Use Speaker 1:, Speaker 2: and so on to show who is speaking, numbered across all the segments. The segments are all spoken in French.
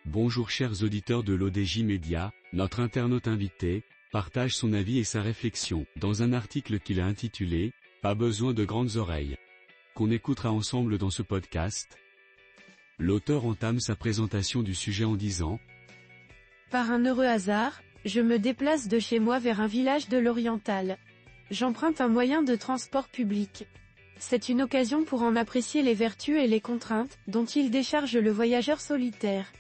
Speaker 1: Bonjour chers auditeurs de l'ODJ Média, notre internaute invité partage son avis et sa réflexion dans un article qu'il a intitulé « Pas besoin de grandes oreilles » qu'on écoutera ensemble dans ce podcast. L'auteur entame sa présentation du sujet en disant «
Speaker 2: Par un heureux hasard, je me déplace de chez moi vers un village de l'Oriental. J'emprunte un moyen de transport public. C'est une occasion pour en apprécier les vertus et les contraintes dont il décharge le voyageur solitaire.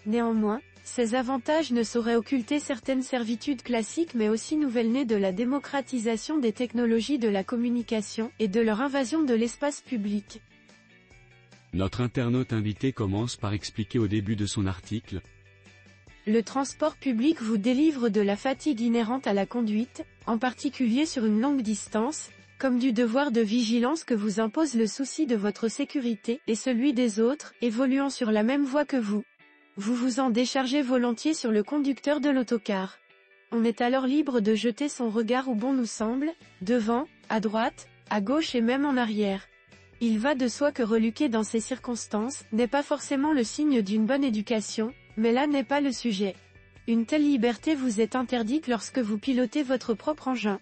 Speaker 2: Néanmoins, ces avantages ne sauraient occulter certaines servitudes classiques mais aussi nouvelles nées de la démocratisation des technologies de la communication et de leur invasion de l'espace public. »
Speaker 1: Notre internaute invité commence par expliquer au début de son article «
Speaker 2: Le transport public vous délivre de la fatigue inhérente à la conduite, en particulier sur une longue distance, comme du devoir de vigilance que vous impose le souci de votre sécurité et celui des autres, évoluant sur la même voie que vous. Vous vous en déchargez volontiers sur le conducteur de l'autocar. On est alors libre de jeter son regard où bon nous semble, devant, à droite, à gauche et même en arrière. Il va de soi que reluquer dans ces circonstances n'est pas forcément le signe d'une bonne éducation, mais là n'est pas le sujet. Une telle liberté vous est interdite lorsque vous pilotez votre propre engin.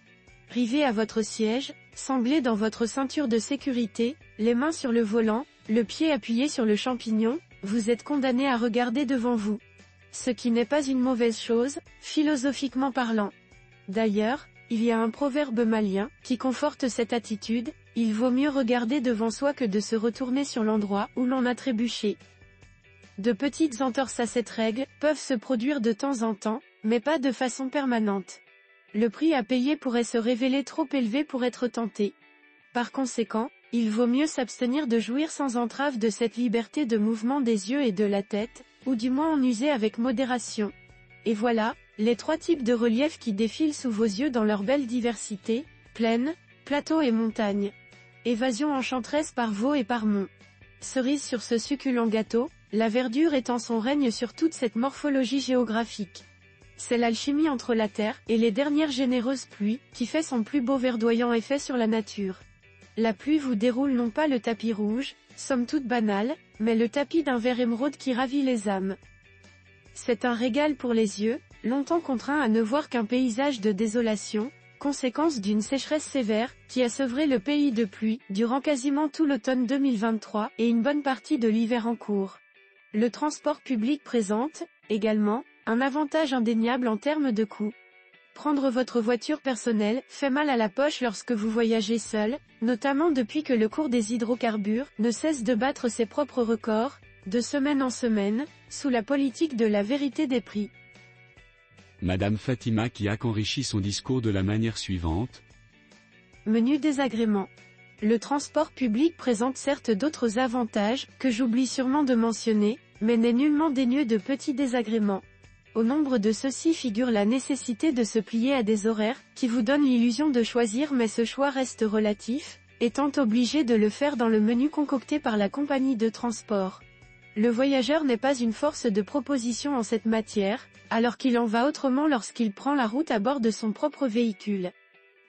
Speaker 2: Rivé à votre siège, sanglé dans votre ceinture de sécurité, les mains sur le volant, le pied appuyé sur le champignon, vous êtes condamné à regarder devant vous. Ce qui n'est pas une mauvaise chose, philosophiquement parlant. D'ailleurs, il y a un proverbe malien qui conforte cette attitude, il vaut mieux regarder devant soi que de se retourner sur l'endroit où l'on a trébuché. De petites entorses à cette règle peuvent se produire de temps en temps, mais pas de façon permanente. Le prix à payer pourrait se révéler trop élevé pour être tenté. Par conséquent, il vaut mieux s'abstenir de jouir sans entrave de cette liberté de mouvement des yeux et de la tête, ou du moins en user avec modération. Et voilà, les trois types de reliefs qui défilent sous vos yeux dans leur belle diversité, plaine, plateau et montagne. Évasion enchanteresse par vaux et par monts. Cerise sur ce succulent gâteau, la verdure étend son règne sur toute cette morphologie géographique. C'est l'alchimie entre la terre et les dernières généreuses pluies qui fait son plus beau verdoyant effet sur la nature. La pluie vous déroule non pas le tapis rouge, somme toute banal, mais le tapis d'un vert émeraude qui ravit les âmes. C'est un régal pour les yeux, longtemps contraints à ne voir qu'un paysage de désolation, conséquence d'une sécheresse sévère, qui a sevré le pays de pluie, durant quasiment tout l'automne 2023, et une bonne partie de l'hiver en cours. Le transport public présente, également, un avantage indéniable en termes de coût. Prendre votre voiture personnelle fait mal à la poche lorsque vous voyagez seul, notamment depuis que le cours des hydrocarbures ne cesse de battre ses propres records, de semaine en semaine, sous la politique de la vérité des prix.
Speaker 1: Madame Fatima Kiak enrichit son discours de la manière suivante.
Speaker 2: Menu désagrément. Le transport public présente certes d'autres avantages, que j'oublie sûrement de mentionner, mais n'est nullement dénué de petits désagréments. Au nombre de ceux-ci figure la nécessité de se plier à des horaires, qui vous donnent l'illusion de choisir mais ce choix reste relatif, étant obligé de le faire dans le menu concocté par la compagnie de transport. Le voyageur n'est pas une force de proposition en cette matière, alors qu'il en va autrement lorsqu'il prend la route à bord de son propre véhicule.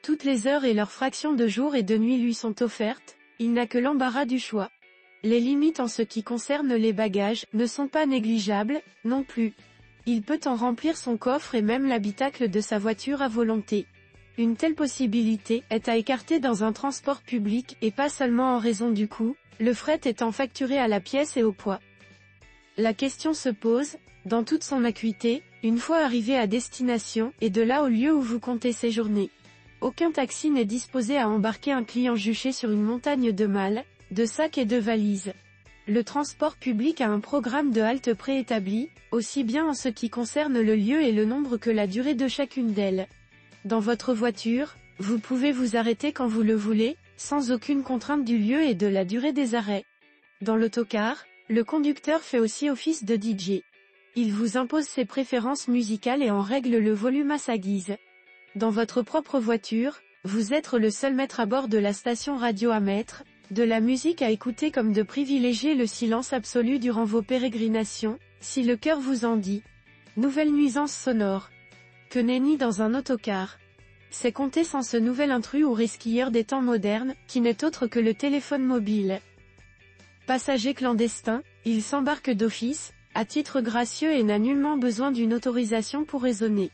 Speaker 2: Toutes les heures et leurs fractions de jour et de nuit lui sont offertes, il n'a que l'embarras du choix. Les limites en ce qui concerne les bagages ne sont pas négligeables, non plus. Il peut en remplir son coffre et même l'habitacle de sa voiture à volonté. Une telle possibilité est à écarter dans un transport public et pas seulement en raison du coût, le fret étant facturé à la pièce et au poids. La question se pose, dans toute son acuité, une fois arrivé à destination et de là au lieu où vous comptez séjourner. Aucun taxi n'est disposé à embarquer un client juché sur une montagne de malles, de sacs et de valises. Le transport public a un programme de halte préétabli, aussi bien en ce qui concerne le lieu et le nombre que la durée de chacune d'elles. Dans votre voiture, vous pouvez vous arrêter quand vous le voulez, sans aucune contrainte du lieu et de la durée des arrêts. Dans l'autocar, le conducteur fait aussi office de DJ. Il vous impose ses préférences musicales et en règle le volume à sa guise. Dans votre propre voiture, vous êtes le seul maître à bord de la station radio à mettre, de la musique à écouter comme de privilégier le silence absolu durant vos pérégrinations, si le cœur vous en dit. Nouvelle nuisance sonore. Que nenni dans un autocar. C'est compter sans ce nouvel intrus ou resquilleur des temps modernes, qui n'est autre que le téléphone mobile. Passager clandestin, il s'embarque d'office, à titre gracieux et n'a nullement besoin d'une autorisation pour raisonner.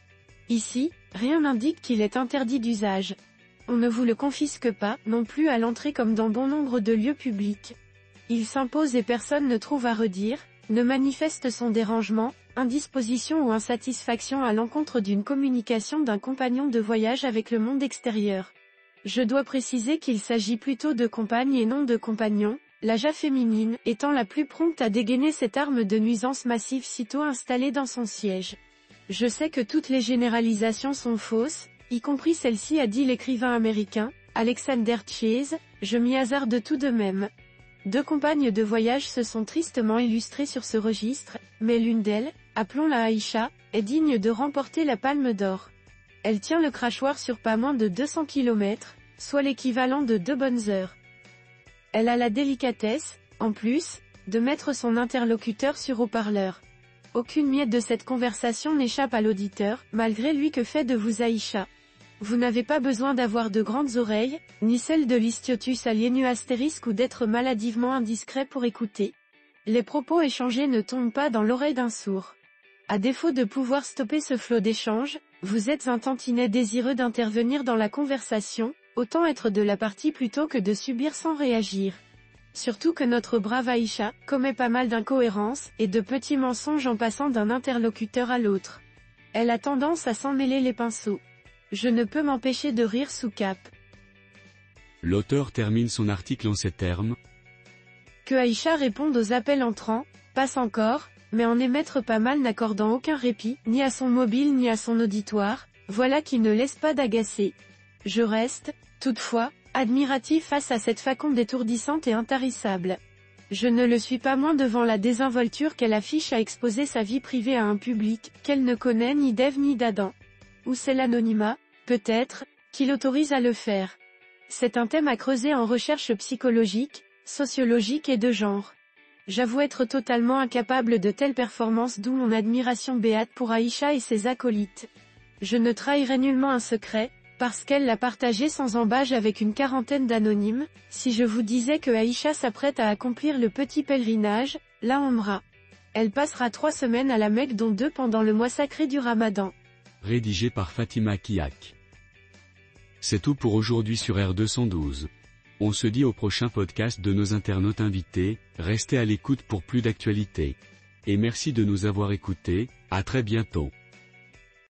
Speaker 2: Ici, rien n'indique qu'il est interdit d'usage. On ne vous le confisque pas, non plus à l'entrée comme dans bon nombre de lieux publics. Il s'impose et personne ne trouve à redire, ne manifeste son dérangement, indisposition ou insatisfaction à l'encontre d'une communication d'un compagnon de voyage avec le monde extérieur. Je dois préciser qu'il s'agit plutôt de compagne et non de compagnon, la ja féminine étant la plus prompte à dégainer cette arme de nuisance massive sitôt installée dans son siège. Je sais que toutes les généralisations sont fausses, y compris celle-ci, a dit l'écrivain américain, Alexander Chase, je m'y hasarde tout de même. 2 compagnes de voyage se sont tristement illustrées sur ce registre, mais l'une d'elles, appelons-la Aïcha, est digne de remporter la Palme d'Or. Elle tient le crachoir sur pas moins de 200 km, soit l'équivalent de 2 bonnes heures. Elle a la délicatesse, en plus, de mettre son interlocuteur sur haut-parleur. Aucune miette de cette conversation n'échappe à l'auditeur, malgré lui. Que fait de vous Aïcha? Vous n'avez pas besoin d'avoir de grandes oreilles, ni celles de l'Histiotus alienus astérisque ou d'être maladivement indiscret pour écouter. Les propos échangés ne tombent pas dans l'oreille d'un sourd. À défaut de pouvoir stopper ce flot d'échanges, vous êtes un tantinet désireux d'intervenir dans la conversation, autant être de la partie plutôt que de subir sans réagir. Surtout que notre brave Aïcha commet pas mal d'incohérences et de petits mensonges en passant d'un interlocuteur à l'autre. Elle a tendance à s'en mêler les pinceaux. Je ne peux m'empêcher de rire sous cap.
Speaker 1: L'auteur termine son article en ces termes.
Speaker 2: Que Aïcha réponde aux appels entrants, passe encore, mais en émettre pas mal n'accordant aucun répit, ni à son mobile ni à son auditoire, voilà qui ne laisse pas d'agacer. Je reste, toutefois, admiratif face à cette faconde étourdissante et intarissable. Je ne le suis pas moins devant la désinvolture qu'elle affiche à exposer sa vie privée à un public qu'elle ne connaît ni d'Ève ni d'Adam. Ou c'est l'anonymat, peut-être, qui l'autorise à le faire. C'est un thème à creuser en recherche psychologique, sociologique et de genre. J'avoue être totalement incapable de telles performances, d'où mon admiration béate pour Aïcha et ses acolytes. Je ne trahirai nullement un secret, parce qu'elle l'a partagé sans embâche avec une quarantaine d'anonymes, si je vous disais que Aïcha s'apprête à accomplir le petit pèlerinage, la Omra. Elle passera 3 semaines à la Mecque, dont 2 pendant le mois sacré du Ramadan.
Speaker 1: Rédigé par Fatima Kiak. C'est tout pour aujourd'hui sur R212. On se dit au prochain podcast de nos internautes invités, restez à l'écoute pour plus d'actualités. Et merci de nous avoir écoutés, à très bientôt.